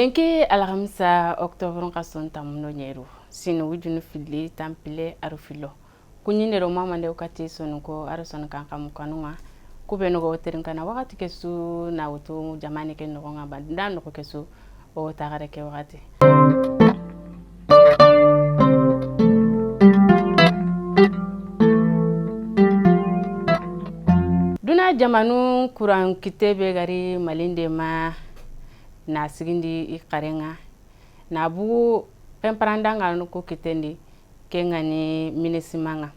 lenki alhamisa octobre kason tamuno nyeru sino wujunu fili tampile arufilo kunyinero mama nde ukati sonu ko arson kankam kanunga kubeno go terinkana wakati kesu na utu jamani ke no nga bandando ko kesu o tagare ke wakati duna jamanu kuran kitebe gari malinde ma na sigindi ikarenga na bugu pemparandanga ko kitendi kengani minisimanga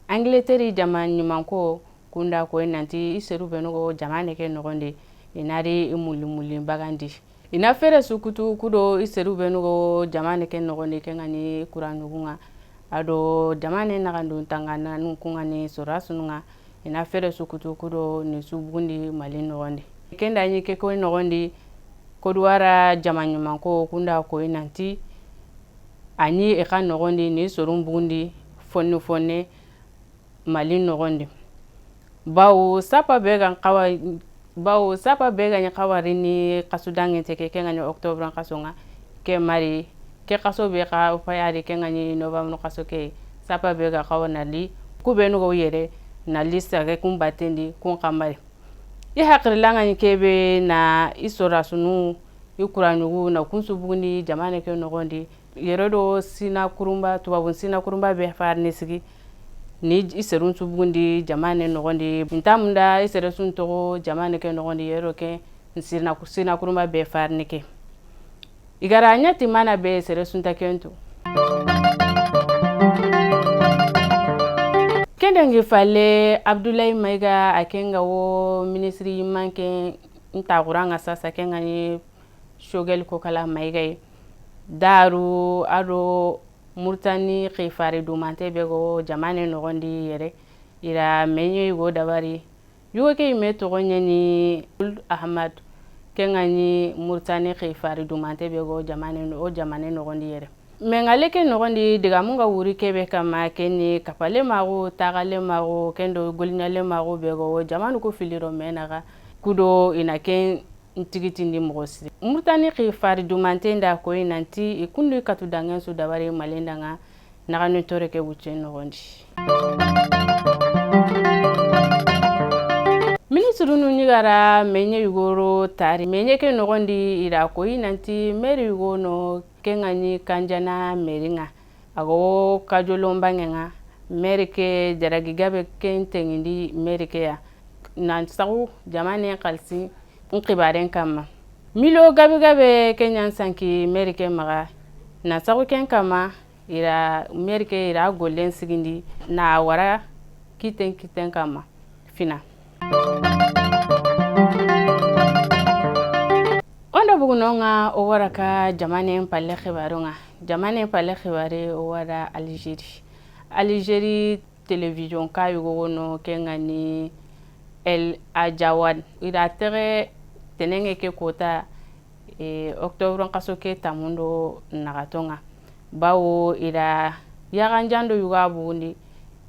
angleteri jaman nyumanko kunda ko nanti iseru benogo jamane ke nogonde inari imuli bagandi ina fere sukutu kudo iseru benogo jamane ke nogonde kengani kuranugunga ado jamane nagandu tangana nunkungani sorasununga ina fere sukutu kudo ni subugundi mali nogonde kenda nyi ke ko nogondi kodwara jamanyuma ko kunda ko nanti ani e kan nogondi ni sorum bugundi fonne mali nogondi bawo sapa bega nya kawari ni kasudange teke kengani octobre kasonga ke mari ke kaso be ka fayari kengani novembre kaso ke sapa bega kawanali kubenu go yere na lista ke kumbatendi kun kamari I hakrilanga nkebe na isora sunu ikuranyugu na kunsubuni jamane ke nogondi yerodo sina kurumba tubabun sina kurumba be farni sigi ni iserun subundi jamane nogondi ntamunda isere sun togo jamane ke nogondi yero ke sina kurumba be farni ke igara nyati mana be isere sun takento kendengi fale Abdoulaye Maiga akenga wo ministry manke ntaguranga sasa kenga ni shogel ko kala Maiga daru ado murtani khifari dumante bego jamane nogondi yere ira menyo go dabari yugo ke meto gonyani Ahmad kenga ni murtani khifari dumante bego jamane nogondi yere mengaleke nogondi diga munga wuri kebe kama keni kapale mago tagale mago kendo golnyale mago bego jamanu ko filiro menaga kudo inaken ntigitindi mogosi murtani khifari dumante nda ko inanti ikundu katudangen su dabari malendanga naganu toreke wuche nogondi ministru nu nyigara menye yugoro tari menye ke nogondi ira ko inanti meri yugono kengani kanjana meringa ago kajolombangenga merike jaragigabe kentengindi merike ya nan sagu jamane kalsi nkibaren kama milo gabe kenyan sanki merike maga na sagu ken kama ira merike ira gollen sigindi na wara kiten kama fina onda bugunonga o waraka jamane palle khibarunga jamane palle khibare o wara Algérie television kayu gono kengani El Ajawad ira tere tenenge ke kota octobre kaso ke tamundo nagatonga bawo ira yaganjando yuga bugundi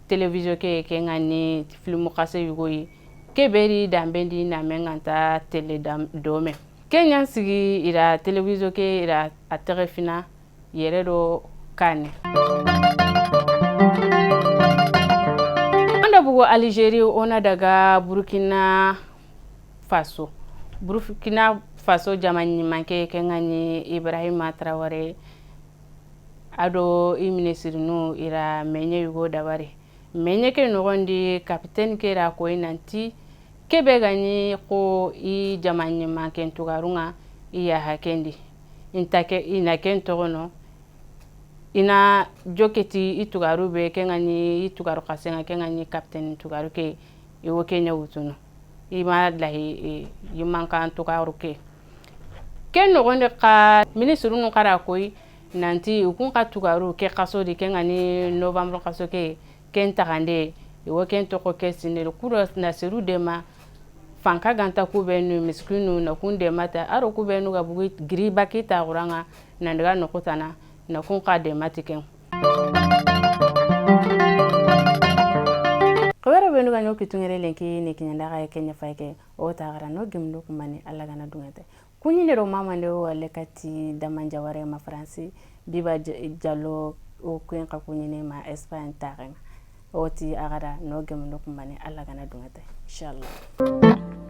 television ke kengani film kase yugoyi keberi dambendi na menganta tele dome Kenya sigi ira television ke ira aterefina yeredo kane anda bugo Algérie ona daga Burkina Faso jamani manke kengani Ibrahima Traoré ado iminesirinu ira menye yugo dabari menye ke nogondi capitaine ke ra ko inanti kebe gani ko I jamani manken tugarunga iya hakendi ina kentogono ina joketi itugaru be kengani itugaru kasenga kengani captain tugaru ke iwo kenya wutuno ima lahi yimanka tugaru ke ken nogonde ka ministru nu kara koy nanti ukun ka tugaru ke kaso di kengani novembre kaso ke ken tagande iwo ken toko ke sinel kuro na seru dema fanka ganta kubenu miskinu na kunde mata aro kubenu ga bugi giri bakita uranga nandaga nokutana na kunka de matiken kwere be no ganyo kitungere lenki ne kinyanda ga kenya faike o ta gara no gemdo kumani alla gana dungate kunyi ne ro mama ne o le kati damanja ware ma fransi biba jallo o kuen ka kunyi ne ma Espagne ta o ti agara no gemdo kumani alla gana dungate inshallah